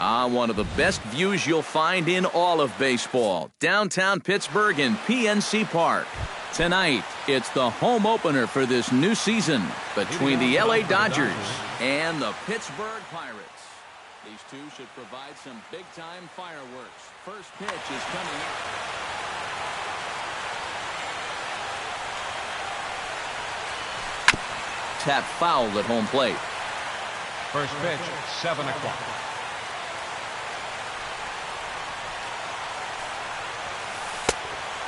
One of the best views you'll find in all of baseball. Downtown Pittsburgh in PNC Park. Tonight, it's the home opener for this new season between the LA Dodgers and the Pittsburgh Pirates. These two should provide some big-time fireworks. First pitch is coming up. Tap foul at home plate. First pitch, 7 o'clock.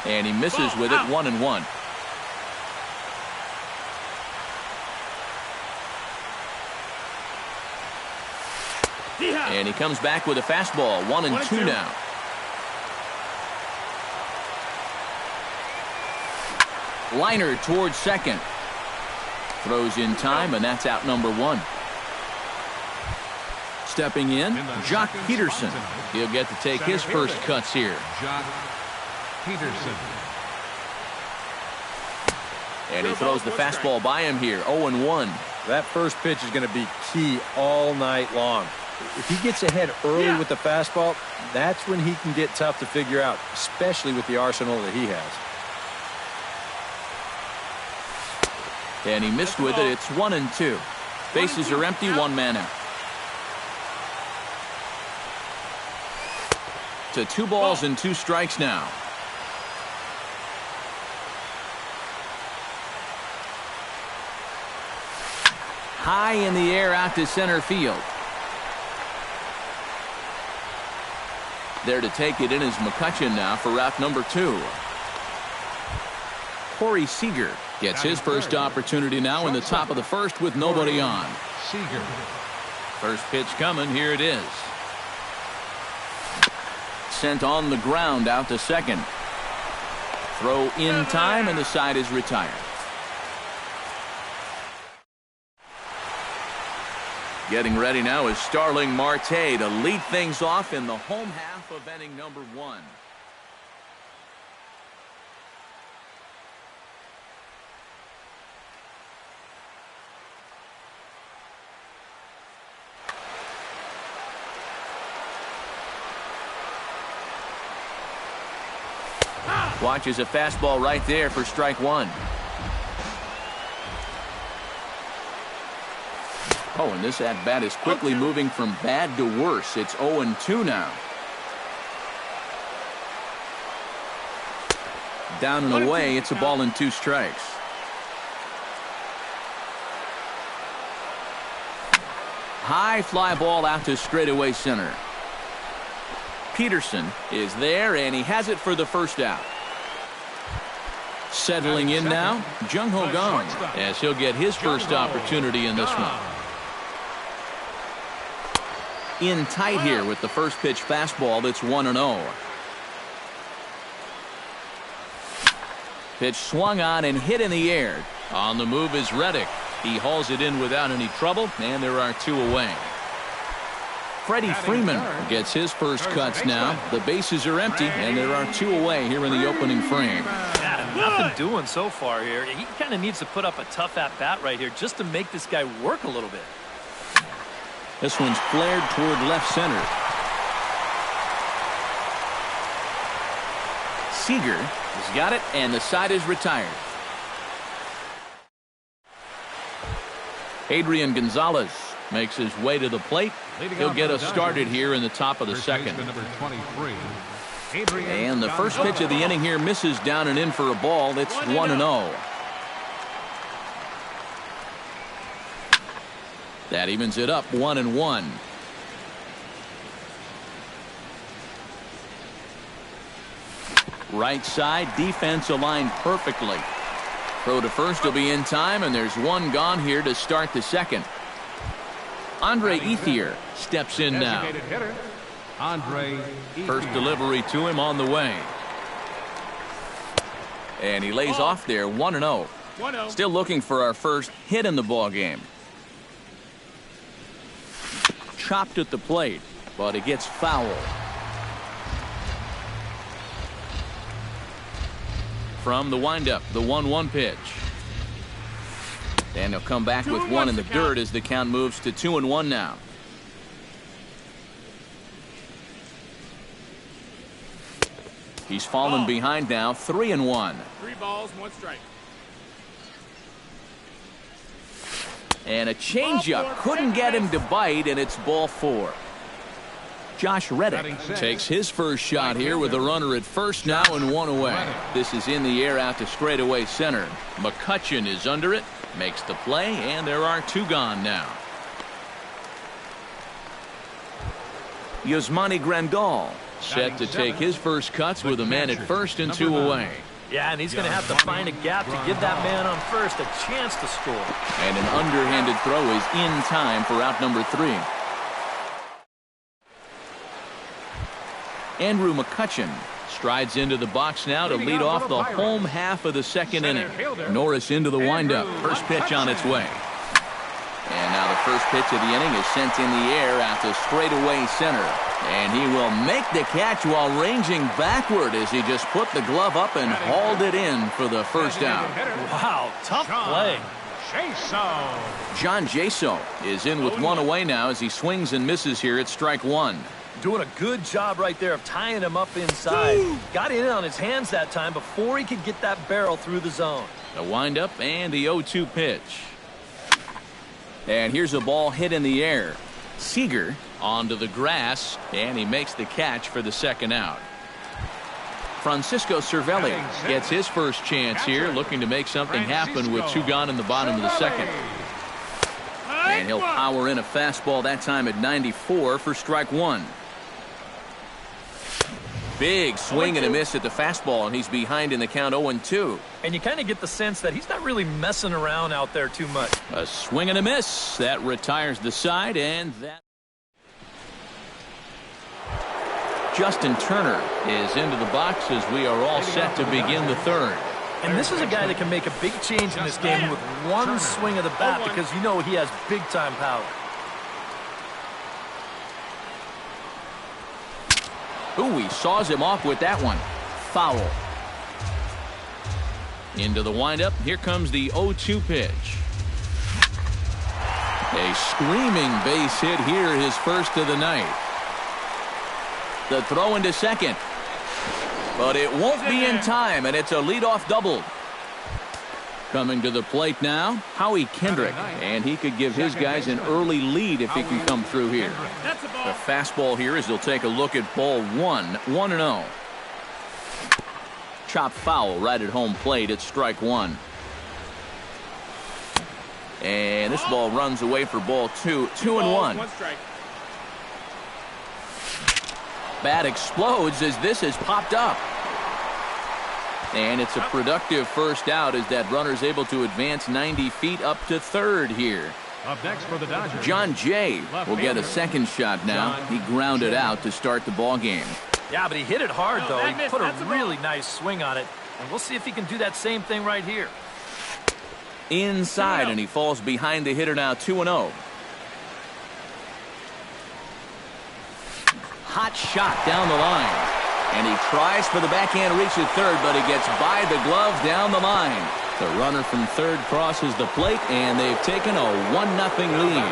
And he misses with it, 1-1. And he comes back with a fastball, 1-2 now. Liner towards second. Throws in time, and that's out number 1. Stepping in, Jock Peterson. He'll get to take his first cuts here. Jock Peterson. And he throws the fastball by him here, 0-1. That first pitch is going to be key all night long. If he gets ahead early with the fastball, that's when he can get tough to figure out, especially with the arsenal that he has. And he missed with it. It's 1-2. Bases are empty, 1 man out. To 2 balls and 2 strikes now. High in the air out to center field. There to take it in is McCutchen now for route number 2. Corey Seager gets his first opportunity now in the top of the first with nobody on. Seager. First pitch coming. Here it is. Sent on the ground out to second. Throw in time, and the side is retired. Getting ready now is Starling Marte to lead things off in the home half of inning number 1. Watches a fastball right there for strike 1. Oh, and this at-bat is quickly moving from bad to worse. It's 0-2 now. Down and away, it's a ball and 2 strikes. High fly ball out to straightaway center. Peterson is there, and he has it for the first out. Settling in now, Jung Ho Kang, as he'll get his first opportunity in this one. In tight here with the first pitch fastball. That's 1-0. Pitch swung on and hit in the air. On the move is Reddick. He hauls it in without any trouble, and there are 2 away. Freddie Freeman gets his first cuts now. The bases are empty, and there are 2 away here in the opening frame. Yeah, nothing doing so far here. He kind of needs to put up a tough at-bat right here just to make this guy work a little bit. This one's flared toward left center. Seager has got it, and the side is retired. Adrian Gonzalez makes his way to the plate. He'll get us started here in the top of the second. And the first pitch of the inning here misses down and in for a ball. That's 1-0. That evens it up, 1-1. Right side, defense aligned perfectly. Throw to first will be in time, and there's 1 gone here to start the second. Andre Ethier steps in now. First delivery to him on the way. And he lays off there, 1-0. Still looking for our first hit in the ball game. Chopped at the plate, but it gets foul. From the windup, the 1-1 pitch. And he'll come back with 1 in the dirt as the count moves to 2-1 now. He's fallen behind now, 3-1. 3 balls, 1 strike. And a changeup couldn't get him to bite, and it's ball 4. Josh Reddick takes his first shot here with a runner at first now and 1 away. This is in the air out to straightaway center. McCutchen is under it, makes the play, and there are 2 gone now. Yasmani Grandal set to take his first cuts with a man at first and 2 away. Yeah, and he's going to have to find a gap to give that man on first a chance to score. And an underhanded throw is in time for out number 3. Andrew McCutchen strides into the box now to lead off the home half of the second inning. Norris into the windup. First pitch on its way. And now the first pitch of the inning is sent in the air out to straightaway center. And he will make the catch while ranging backward as he just put the glove up and hauled it in for the first out. Wow, tough play. John Jaso is in with 1 away now as he swings and misses here at strike 1. Doing a good job right there of tying him up inside. Got in on his hands that time before he could get that barrel through the zone. The windup and the 0-2 pitch. And here's a ball hit in the air. Seager onto the grass, and he makes the catch for the second out. Francisco Cervelli gets his first chance here, looking to make something happen with 2 gone in the bottom of the second. And he'll power in a fastball that time at 94 for strike 1. Big swing and a miss at the fastball, and he's behind in the count 0-2. And you kind of get the sense that he's not really messing around out there too much. A swing and a miss. That retires the side, and that... Justin Turner is into the box as we are all set to begin the third. And this is a guy that can make a big change in this game with one swing of the bat because you know he has big-time power. Ooh, he saws him off with that one. Foul. Into the windup. Here comes the 0-2 pitch. A screaming base hit here, his first of the night. The throw into second. But it won't be in time, and it's a leadoff double. Coming to the plate now, Howie Kendrick, and he could give his guys an early lead if he can come through here. The fastball here as he'll take a look at ball 1, 1-0. Chopped foul right at home plate at strike 1. And this ball runs away for ball 2, 2-1. Bat explodes as this has popped up. And it's a productive first out as that runner's able to advance 90 feet up to third here. Up next for the Dodgers, John Jay will get a second shot now. He grounded out to start the ball game. Yeah, but he hit it hard, though. He put a really nice swing on it. And we'll see if he can do that same thing right here. Inside, and he falls behind the hitter now, 2-0. Hot shot down the line. And he tries for the backhand reach at third, but he gets by the glove down the line. The runner from third crosses the plate, and they've taken a 1-0 lead.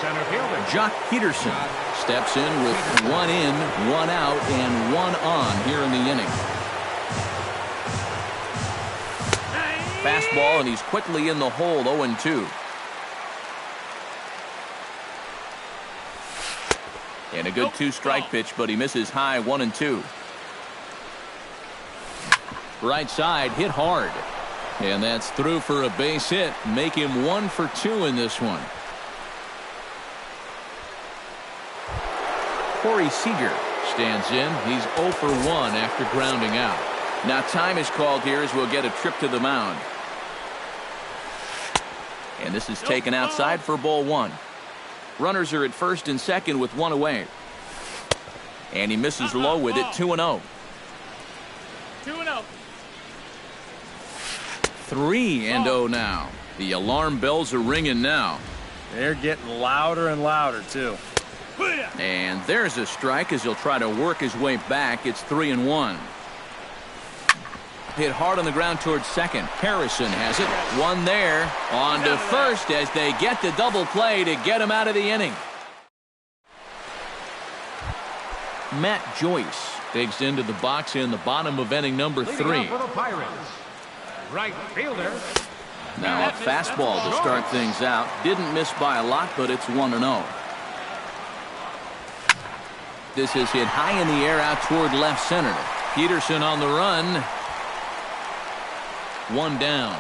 center fielder Jock Peterson steps in with 1 in, 1 out, and 1 on here in the inning. Fastball, and he's quickly in the hole, 0-2. And a good 2-strike pitch, but he misses high, 1-2. Right side, hit hard. And that's through for a base hit. Make him 1 for 2 in this one. Corey Seager stands in. He's 0 for 1 after grounding out. Now time is called here as we'll get a trip to the mound. And this is taken outside for ball 1. Runners are at first and second with 1 away. And he misses low with it, 2-0. 2-0. 3-0 now. The alarm bells are ringing now. They're getting louder and louder, too. And there's a strike as he'll try to work his way back. It's 3-1. Hit hard on the ground towards second. Harrison has it. 1 there. On to first as they get the double play to get him out of the inning. Matt Joyce digs into the box in the bottom of inning number 3. For the Pirates, right fielder. Now a fastball to start things out. Didn't miss by a lot, but it's 1-0. This is hit high in the air out toward left center. Peterson on the run. 1 down.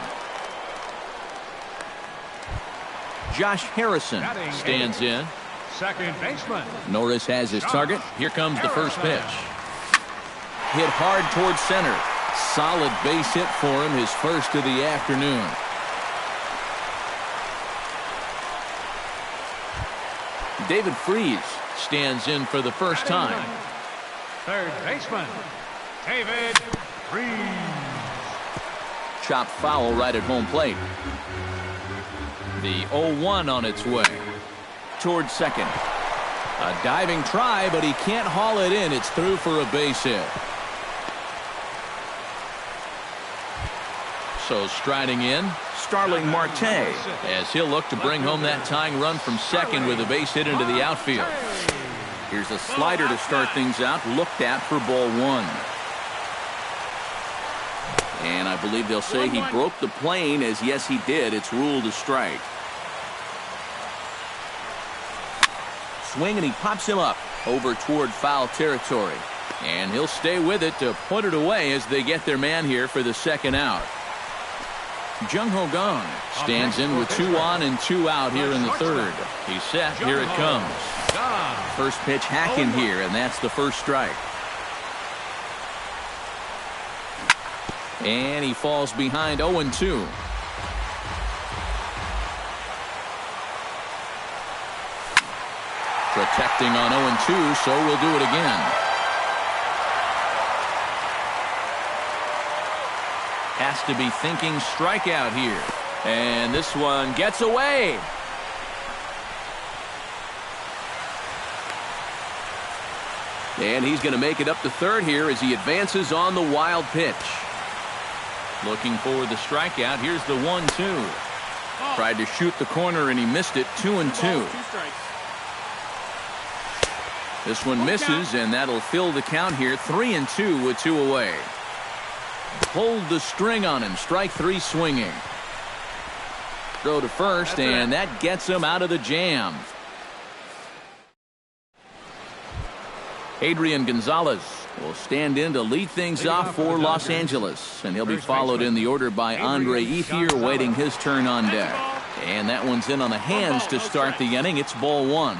Josh Harrison stands in. Second baseman. Norris has his target. Here comes the first pitch. Hit hard towards center. Solid base hit for him, his first of the afternoon. David Freese stands in for the first time. Third baseman, David Freese. Chopped foul right at home plate. The 0-1 on its way. Towards second. A diving try, but he can't haul it in. It's through for a base hit. So striding in, Starling Marte, as he'll look to bring home that tying run from second with a base hit into the outfield. Here's a slider to start things out, looked at for ball 1. And I believe they'll say he broke the plane, as yes he did. It's ruled a strike. Swing, and he pops him up over toward foul territory. And he'll stay with it to put it away as they get their man here for the second out. Jung Ho Gong stands in with 2 on and 2 out here in the third. He's set. Here it comes. First pitch hacking here, and that's the first strike. And he falls behind 0-2. Protecting on 0-2, so we'll do it again. Has to be thinking strikeout here. And this one gets away. And he's going to make it up to third here as he advances on the wild pitch. Looking for the strikeout. Here's the 1-2. Tried to shoot the corner and he missed it. 2-2. This one misses, and that'll fill the count here. 3-2 with 2 away. Pulled the string on him. Strike 3 swinging. Throw to first, and that gets him out of the jam. Adrian Gonzalez will stand in to lead things off for Los Angeles, and he'll be followed in the order by Andre Ethier, waiting his turn on deck. And that one's in on the hands to start the inning. It's ball 1.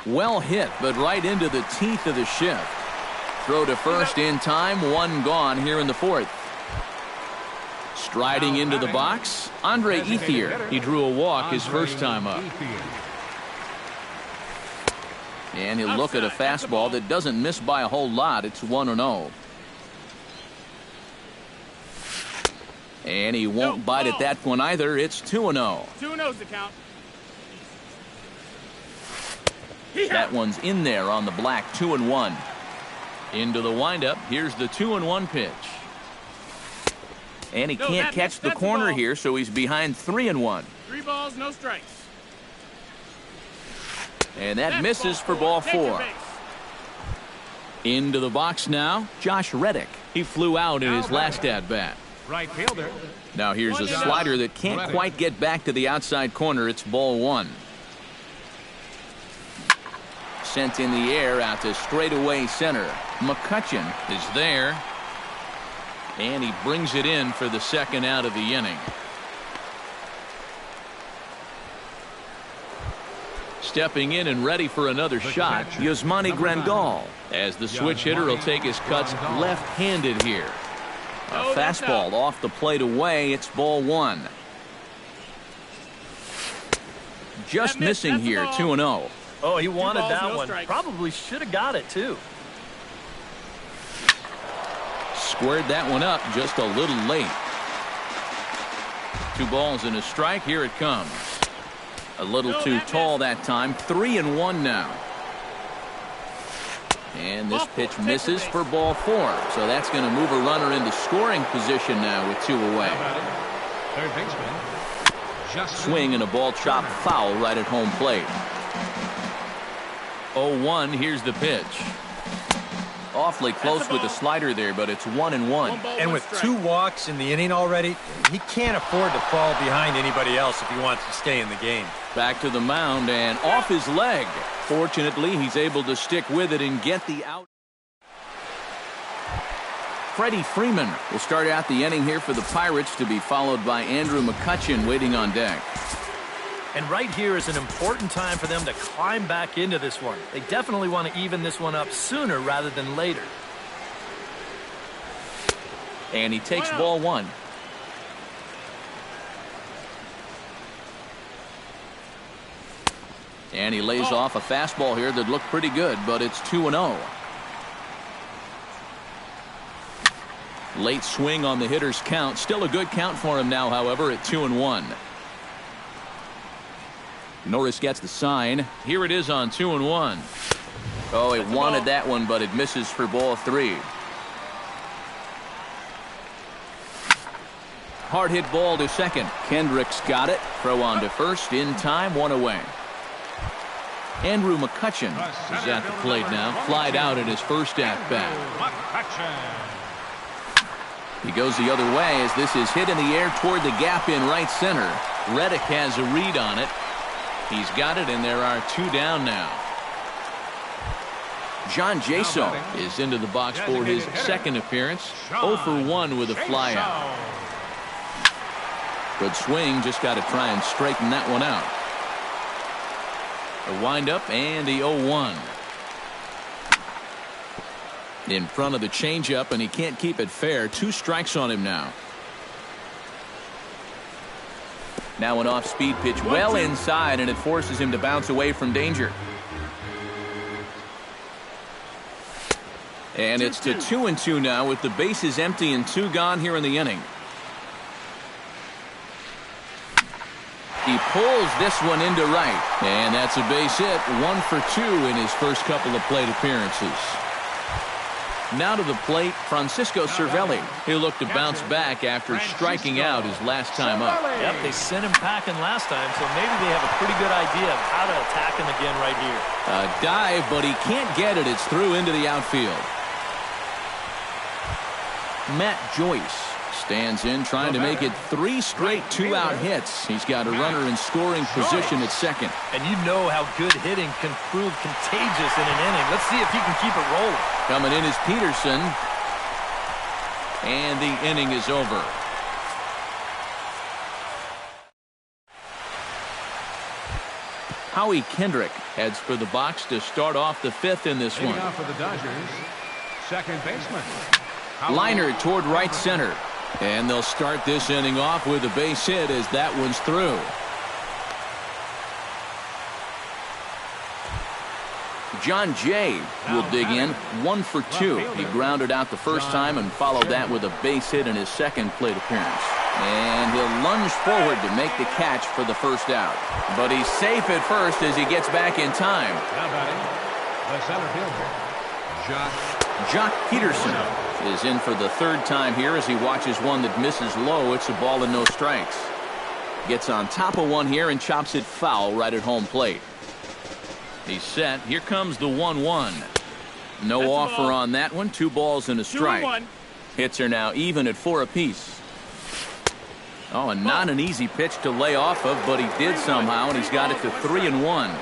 Well hit, but right into the teeth of the shift. Throw to first in time. 1 gone here in the fourth. Striding into the box, Andre Ethier. He drew a walk his first time up. And he'll look at a fastball that doesn't miss by a whole lot. It's 1-0. And he won't bite at that one either. It's 2-0. 2-0's the count. That one's in there on the black. 2-1. Into the windup. Here's the 2-1 pitch. And he can't catch the corner here, so he's behind 3-1. 3 balls, no strikes. And that misses for ball 4. Into the box now, Josh Reddick. He flew out in his last at-bat. Right fielder. Now here's a slider that can't quite get back to the outside corner. It's ball 1. Sent in the air out to straightaway center. McCutcheon is there. And he brings it in for the second out of the inning. Stepping in and ready for another shot, Yasmani Grandal, as the switch hitter will take his cuts left-handed here. A fastball off the plate away. It's ball 1. Just missing here. 2-0. Oh, he wanted balls, that no one. strikes. Probably should have got it, too. Squared that one up just a little late. 2 balls and a strike. Here it comes. A little too tall that time. 3-1 now. And this pitch misses for ball 4. So that's going to move a runner into scoring position now with 2 away. Third baseman. Swing and a ball chopped foul right at home plate. 0-1, here's the pitch. Awfully close with the slider there, but it's 1-1. And with 2 walks in the inning already, he can't afford to fall behind anybody else if he wants to stay in the game. Back to the mound and off his leg. Fortunately, he's able to stick with it and get the out. Freddie Freeman will start out the inning here for the Pirates, to be followed by Andrew McCutchen waiting on deck. And right here is an important time for them to climb back into this one. They definitely want to even this one up sooner rather than later. And he takes ball 1. And he lays off a fastball here that looked pretty good, but it's 2-0. Late swing on the hitter's count. Still a good count for him now, however, at 2-1. Norris gets the sign. Here it is on 2-1. Oh, he wanted that one, but it misses for ball 3. Hard hit ball to second. Kendrick's got it. Throw on to first. In time, 1 away. Andrew McCutchen is at the plate now. Flied out at his first at-bat. He goes the other way as this is hit in the air toward the gap in right center. Reddick has a read on it. He's got it, and there are 2 down now. John Jaso is into the box for his second appearance. 0 for 1 with a flyout. Good swing, just got to try and straighten that one out. A windup and the 0-1. In front of the changeup, and he can't keep it fair. 2 strikes on him now. Now an off-speed pitch well inside, and it forces him to bounce away from danger. And it's to 2-2 now with the bases empty and 2 gone here in the inning. He pulls this one into right, and that's a base hit. 1 for 2 in his first couple of plate appearances. Now to the plate, Francisco Cervelli. He'll look to bounce back after striking out his last time up. Yep, they sent him packing last time, so maybe they have a pretty good idea of how to attack him again right here. A dive, but he can't get it. It's through into the outfield. Matt Joyce stands in, trying to make it 3 straight 2-out hits. He's got a runner in scoring position at second. And you know how good hitting can prove contagious in an inning. Let's see if he can keep it rolling. Coming in is Peterson. And the inning is over. Howie Kendrick heads for the box to start off the 5th in this one. Off for the Dodgers, second baseman. Liner toward right center. And they'll start this inning off with a base hit as that one's through. John Jay will dig in. 1 for 2. He grounded out the first time and followed that with a base hit in his second plate appearance. And he'll lunge forward to make the catch for the first out. But he's safe at first as he gets back in time. Now batting, the center fielder, Jock Peterson is in for the 3rd time here as he watches one that misses low. It's a ball and no strikes. Gets on top of one here and chops it foul right at home plate. He's set. Here comes the 1-1. No offer on that one. 2 balls and a strike. Hits are now even at 4 apiece. Oh, and not an easy pitch to lay off of, but he did somehow, and he's got it to 3-1.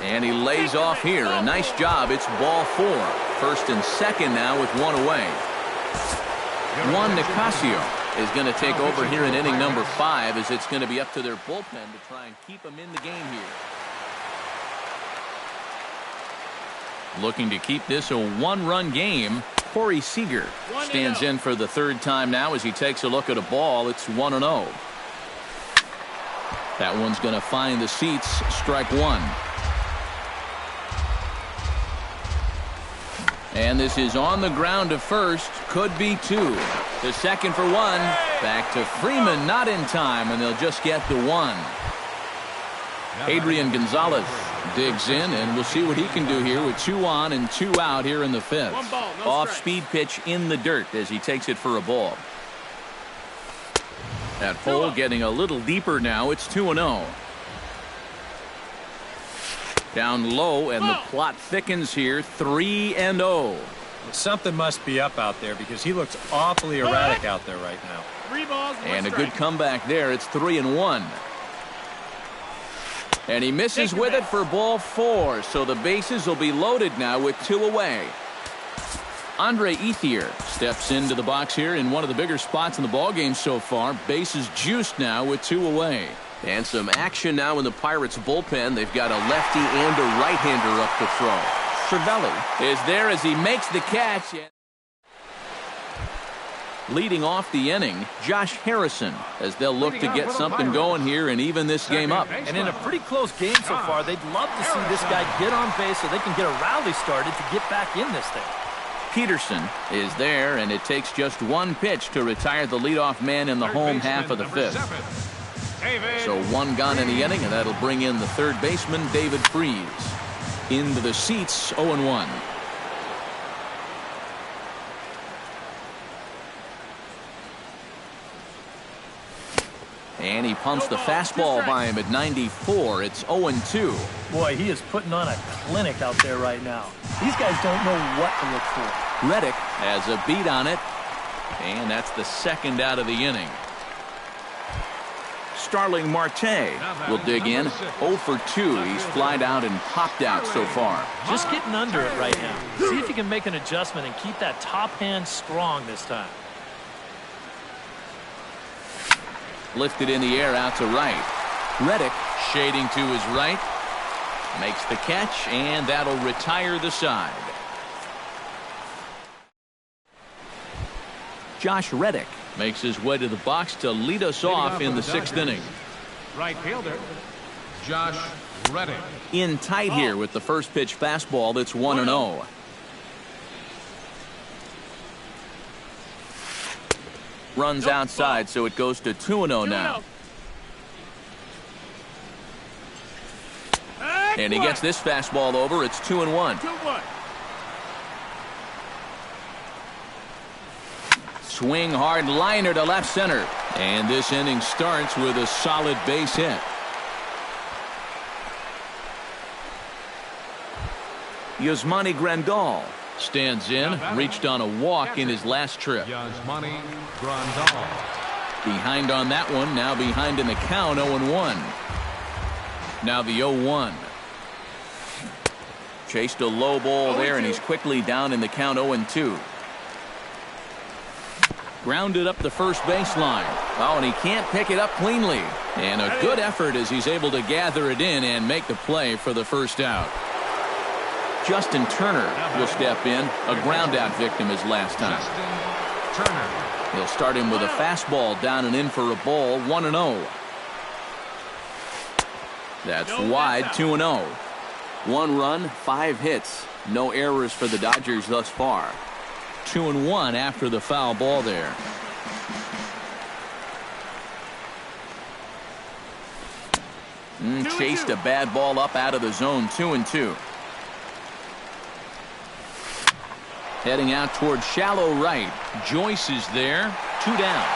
And he lays off here. A nice job. It's ball 4. 1st and 2nd now with 1 away. Juan Nicasio is going to take over here in inning number 5, as it's going to be up to their bullpen to try and keep him in the game here. Looking to keep this a 1-run game. Corey Seager stands in for the 3rd time now as he takes a look at a ball. It's 1-0. That one's going to find the seats. Strike 1. And this is on the ground to first. Could be 2. The second for 1. Back to Freeman, not in time, and they'll just get the 1. Adrian Gonzalez digs in, and we'll see what he can do here with 2 on and 2 out here in the 5th. Off-speed pitch in the dirt as he takes it for a ball. That hole getting a little deeper now. It's 2-0. Down low, and the plot thickens here. 3-0. Something must be up out there because he looks awfully erratic out there right now. 3 balls, 1 And a strike. good comeback there. It's 3-1. And he misses with it for ball 4. So the bases will be loaded now with 2 away. Andre Ethier steps into the box here in one of the bigger spots in the ballgame so far. Bases juiced now with 2 away. And some action now in the Pirates bullpen. They've got a lefty and a right-hander up to throw. Cervelli is there as he makes the catch. Leading off the inning, Josh Harrison, as they'll look to get something going here and even this game up. And in a pretty close game so far, they'd love to see this guy get on base so they can get a rally started to get back in this thing. Peterson is there, and it takes just 1 pitch to retire the leadoff man in the home half of the 5th. So 1 gone in the inning, and that'll bring in the third baseman, David Freese. Into the seats, 0-1. And he pumps the fastball by him at 94. It's 0-2. Boy, he is putting on a clinic out there right now. These guys don't know what to look for. Reddick has a beat on it, and that's the 2nd out of the inning. Starling Marte will dig in. 0 for 2. He's flied out and popped out so far. Just getting under it right now. See if you can make an adjustment and keep that top hand strong this time. Lifted in the air out to right. Reddick shading to his right. Makes the catch, and that'll retire the side. Josh Reddick makes his way to the box to lead us off in the 6th inning. Right fielder, Josh Reddick. In tight here with the first pitch fastball that's 1-0. Runs outside, so it goes to 2-0 now. And he gets this fastball over. It's 2-1. 2-1. Swing hard liner to left center. And this inning starts with a solid base hit. Yasmani Grandal stands in, reached on a walk in his last trip. Yasmani Grandal. Behind on that one, now behind in the count, 0-1. Now the 0-1. Chased a low ball there, and he's quickly down in the count, 0-2. Grounded up the first baseline. Oh, and he can't pick it up cleanly. And a good effort as he's able to gather it in and make the play for the first out. Justin Turner will step in. A ground out victim his last time. Justin Turner. He'll start him with a fastball down and in for a ball, 1-0. That's wide, 2-0. 1 run, 5 hits. No errors for the Dodgers thus far. 2-1 after the foul ball there. Chased a bad ball up out of the zone, 2-2. Heading out toward shallow right. Joyce is there. 2 down.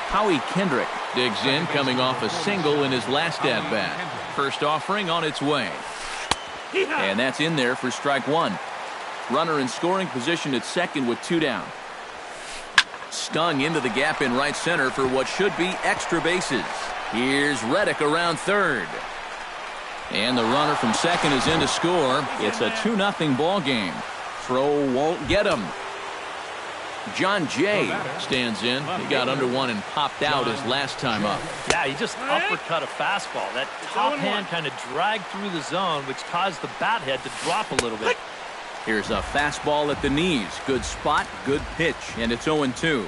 Howie Kendrick digs in, coming off a single in his last at-bat. First offering on its way. And that's in there for strike 1. Runner in scoring position at second with 2 down. Stung into the gap in right center for what should be extra bases. Here's Reddick around third. And the runner from second is in to score. It's a 2-0 ball game. Throw won't get him. John Jay stands in. He got under one and popped out his last time up. Yeah, he just uppercut a fastball. That top hand kind of dragged through the zone, which caused the bat head to drop a little bit. Here's a fastball at the knees. Good spot, good pitch, and it's 0-2.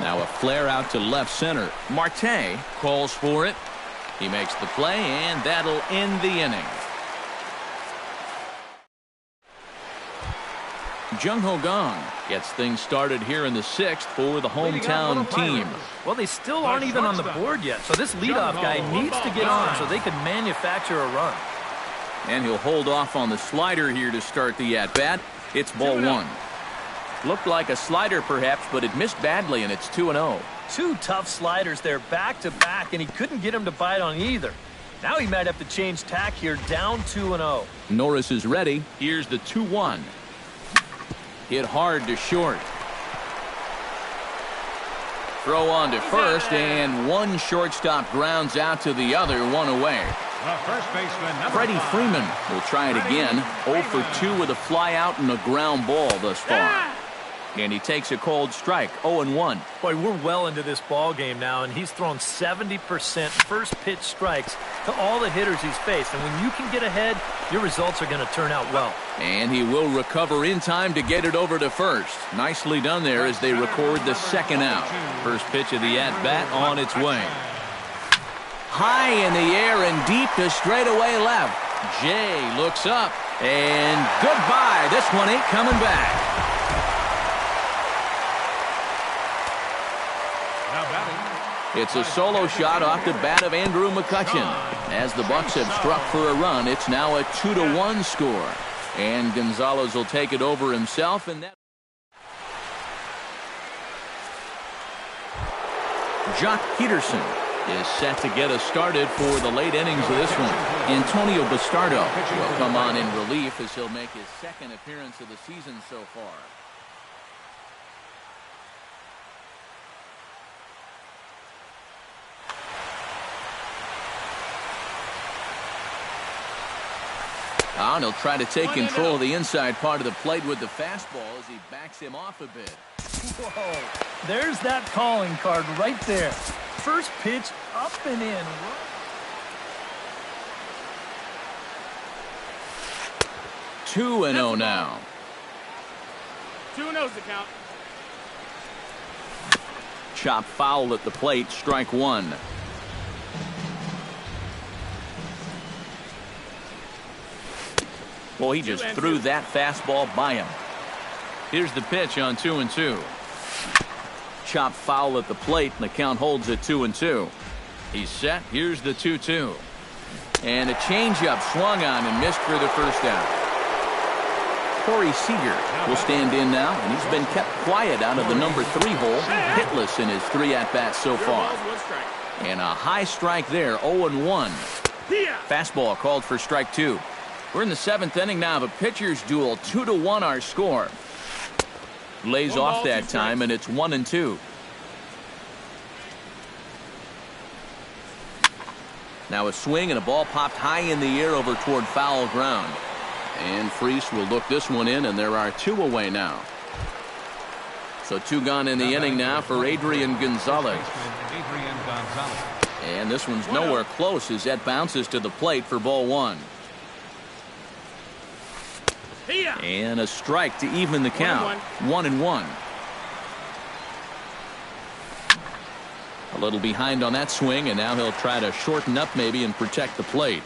Now a flare out to left center. Marte calls for it. He makes the play, and that'll end the inning. Jung Ho Gong gets things started here in the 6th for the hometown team. Well, they still aren't even on the board yet, so this leadoff guy needs to get on so they can manufacture a run. And he'll hold off on the slider here to start the at-bat. It's ball 1. Looked like a slider perhaps, but it missed badly, and it's 2-0. Two tough sliders there back-to-back, and he couldn't get him to bite on either. Now he might have to change tack here, down 2-0. Norris is ready. Here's the 2-1. Hit hard to short. Throw on to first, and one shortstop grounds out to the other, one away. The first baseman, Freddie Freeman will try it again. 0 for 2 with a fly out and a ground ball thus far. And he takes a cold strike, 0-1. Boy, we're well into this ball game now, and he's thrown 70% first pitch strikes to all the hitters he's faced. And when you can get ahead, your results are going to turn out well. And he will recover in time to get it over to first. Nicely done there as they record the second out. First pitch of the at-bat on its way. High in the air and deep to straightaway left. Jay looks up, and goodbye. This one ain't coming back. It's a solo shot off the bat of Andrew McCutchen. As the Bucks have struck for a run, it's now a 2-1 score. And Gonzalez will take it over himself. And that Jock Peterson is set to get us started for the late innings of this one. Antonio Bastardo will come on in relief as he'll make his second appearance of the season so far. And he'll try to take control of the inside part of the plate with the fastball as he backs him off a bit. Whoa, there's that calling card right there. First pitch up and in. 2-0 now. 2-0's the count. Chop foul at the plate, strike one. Well, he just threw that fastball by him. Here's the pitch on 2-2. Chop foul at the plate, and the count holds at 2-2. He's set. Here's the 2-2. And a changeup swung on and missed for the first out. Corey Seager will stand in now, and he's been kept quiet out of the number 3 hole, hitless in his 3 at-bats so far. And a high strike there, 0-1. Fastball called for strike 2. We're in the 7th inning now of a pitcher's duel. 2-1 our score. Lays off that time, and it's 1-2. Now a swing and a ball popped high in the air over toward foul ground. And Freese will look this one in, and there are 2 away now. So 2 gone in the inning now for Adrian Gonzalez. And this one's nowhere close as that bounces to the plate for ball 1. And a strike to even the count. 1-1. A little behind on that swing, and now he'll try to shorten up maybe and protect the plate.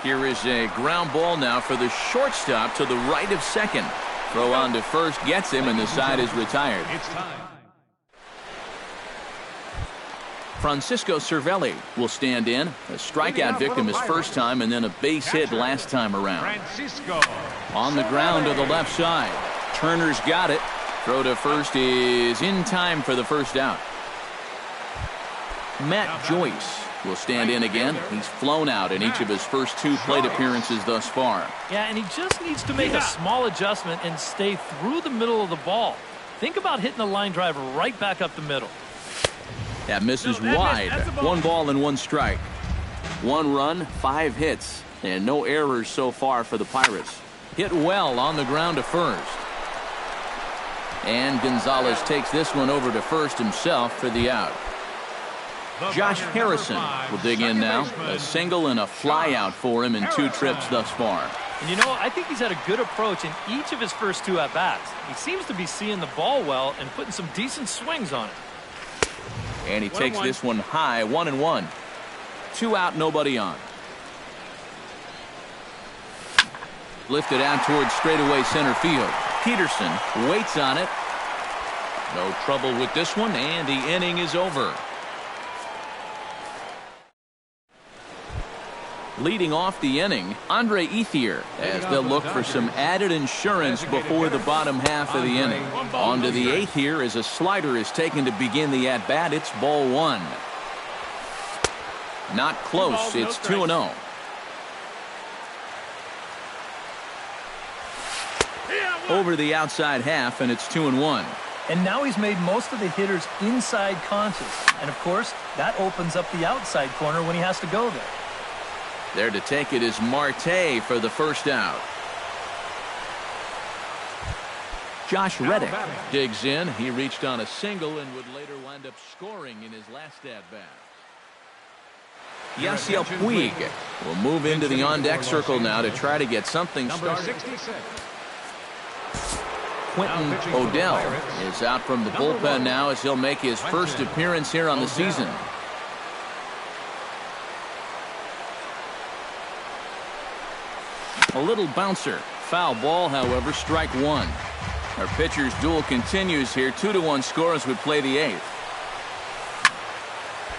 Here is a ground ball now for the shortstop to the right of second. Throw on to first gets him, and the side is retired. It's time. Francisco Cervelli will stand in. A strikeout victim his first time, and then a base hit last time around. Francisco. On the ground to the left side. Turner's got it. Throw to first is in time for the first out. Matt Joyce will stand in again. He's flown out in each of his first 2 plate appearances thus far. Yeah, and he just needs to make a small adjustment and stay through the middle of the ball. Think about hitting a line drive right back up the middle. That misses wide. 1 ball and 1 strike. 1 run, 5 hits, and no errors so far for the Pirates. Hit well on the ground to first. And Gonzalez takes this one over to first himself for the out. Josh Harrison will dig in now. A single and a fly out for him in 2 trips thus far. And you know, I think he's had a good approach in each of his first 2 at-bats. He seems to be seeing the ball well and putting some decent swings on it. And he takes this one high, 1-1. 2 out, nobody on. Lifted out towards straightaway center field. Peterson waits on it. No trouble with this one, and the inning is over. Leading off the inning, Andre Ethier, as they'll look for some added insurance before the bottom half of the inning. On to the 8th here as a slider is taken to begin the at-bat. It's ball 1. Not close. It's 2-0. Over the outside half, and it's 2-1. And now he's made most of the hitters inside conscious. And, of course, that opens up the outside corner when he has to go there. There to take it is Marte for the first out. Josh Reddick digs in. He reached on a single and would later wind up scoring in his last at-bat. Yasiel Puig will move into the on-deck circle now to try to get something started. Quentin Odell is out from the bullpen now as he'll make his first appearance here on the season. A little bouncer. Foul ball, however, strike 1. Our pitcher's duel continues here. 2-1 score as we play the 8th.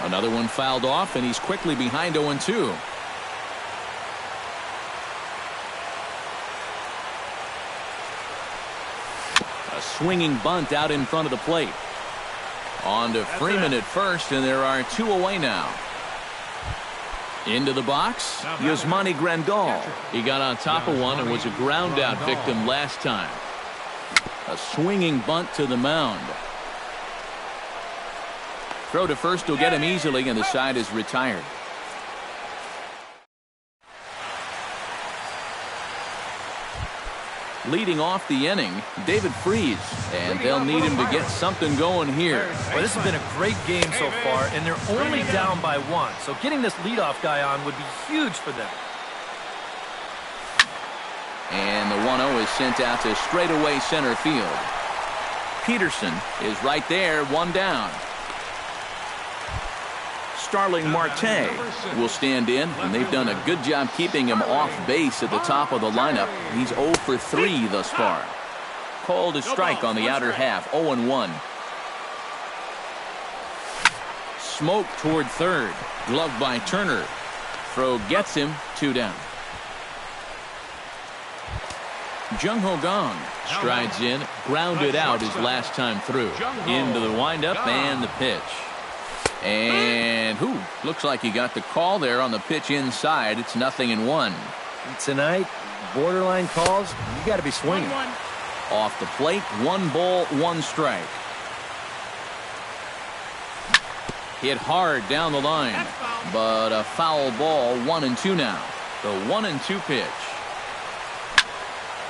Another one fouled off, and he's quickly behind 0-2. A swinging bunt out in front of the plate. On to Freeman at first, and there are 2 away now. Into the box, Yasmani Grandal. He got on top of one and was a ground-out victim last time. A swinging bunt to the mound. Throw to first will get him easily, and the side is retired. Leading off the inning, David Freese, and they'll need him to get something going here. Well, this has been a great game so far, and they're only down by 1. So getting this leadoff guy on would be huge for them. And the 1-0 is sent out to straightaway center field. Peterson is right there, 1 down. Starling Marte will stand in, and they've done a good job keeping him off base at the top of the lineup. He's 0 for 3 thus far. Called a strike on the outer half, 0-1. Smoke toward third. Glove by Turner. Throw gets him, 2 down. Jung Ho Gong strides in, grounded out his last time through. Into the windup and the pitch. And looks like he got the call there on the pitch inside. It's 0-1. Tonight, borderline calls, you got to be swinging. Off the plate, 1 ball, 1 strike. Hit hard down the line, but a foul ball, 1-2 now. The 1-2 pitch.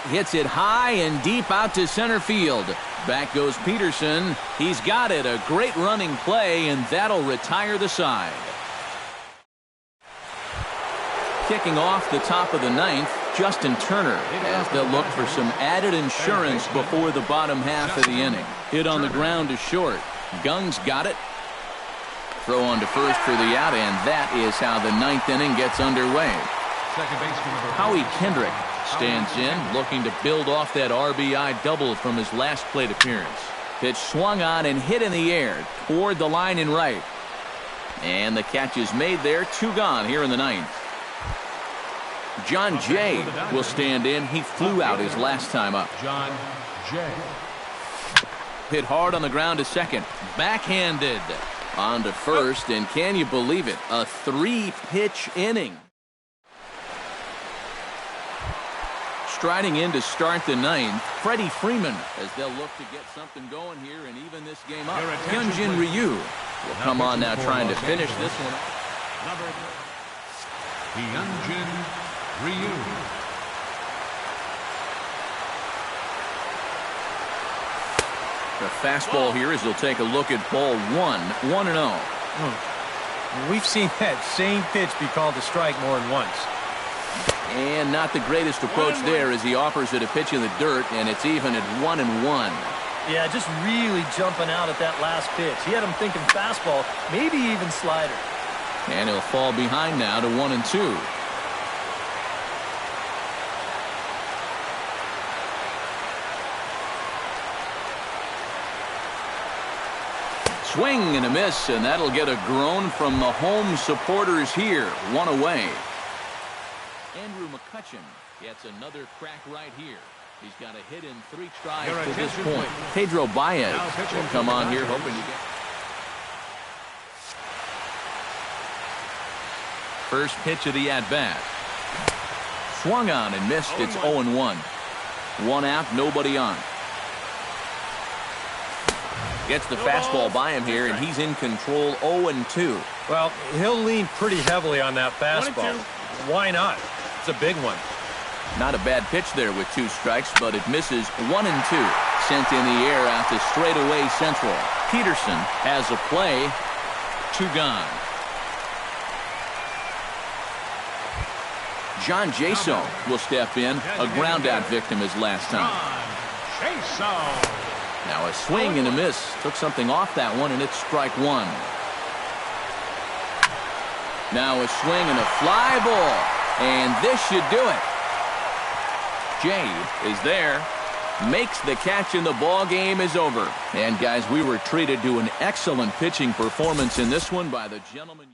Hits it high and deep out to center field. Back goes Peterson. He's got it. A great running play, and that'll retire the side. Kicking off the top of the 9th, Justin Turner, as they'll look for some added insurance before the bottom half of the inning. Hit on the ground to short. Gung's got it. Throw on to first for the out, and that is how the 9th inning gets underway. Howie Kendrick stands in, looking to build off that RBI double from his last plate appearance. Pitch swung on and hit in the air toward the line and right. And the catch is made there. 2 gone here in the 9th. John Jay will stand in. He flew out his last time up. John Jay. Hit hard on the ground to second. Backhanded. On to first, and can you believe it? A 3-pitch inning. Striding in to start the 9th, Freddie Freeman, as they'll look to get something going here and even this game up. Hyunjin Ryu will come on now trying to finish this one up. Hyunjin Ryu. The fastball here as they'll take a look at ball 1, 1-0. We've seen that same pitch be called a strike more than once. And not the greatest approach there as he offers it a pitch in the dirt, and it's even at 1-1. Yeah, just really jumping out at that last pitch. He had him thinking fastball, maybe even slider. And he'll fall behind now to 1-2. Swing and a miss, and that'll get a groan from the home supporters here. 1 away. Andrew McCutcheon gets another crack right here. He's got a hit in 3 strides Your to this attention, point. please. Pedro Baez Now pitching will to come the on here batters. hoping to get. First pitch of the at-bat. Swung on and missed. It's 0-1. 1 out, nobody on. Gets the fastball by him here, and he's in control. 0-2. Well, he'll lean pretty heavily on that 1 and fastball. 2. Why not? It's a big one. Not a bad pitch there with 2 strikes, but it misses. 1-2. Sent in the air out to straightaway central. Peterson has a play. 2 gone. John Jaso will step in. A ground-out victim his last time. Jason. Now a swing and a miss. Took something off that one, and it's strike 1. Now a swing and a fly ball. And this should do it. Jay is there. Makes the catch, and the ball game is over. And guys, we were treated to an excellent pitching performance in this one by the gentleman.